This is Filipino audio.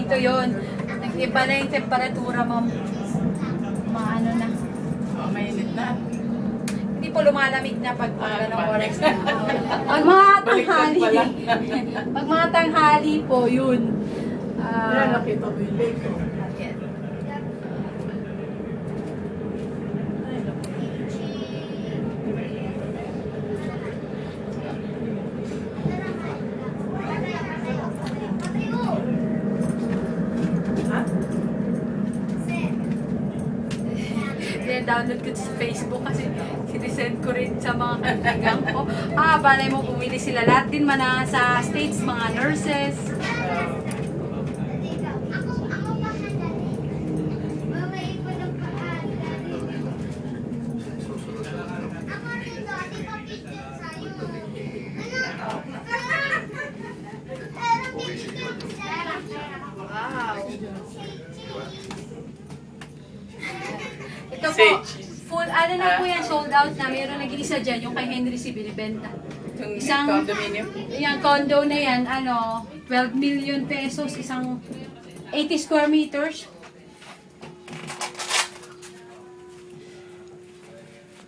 dito yon. Nag-iba na yung temperatura, ma'am. Maano na. Oh, mainit na. Hindi po lumalamig na pag ng oras. balik. Pag mga Baliktad tanghali. pala. Pag mga tanghali po, yun. Yan, nakita mo yung lake. Oh. Yan. Ha? Download ko sa Facebook kasi sinisend ko rin sa mga kaibigan ko. Balay mo bumili sila. Lahat din man sa States, mga nurses. Wow. Ito po, full, ano na po yan, sold out na. Meron nag-iisa dyan, yung kay Henry C. binibenta. Yung Isang condominium. yung condo na yan, 12 million pesos, isang 80 square meters.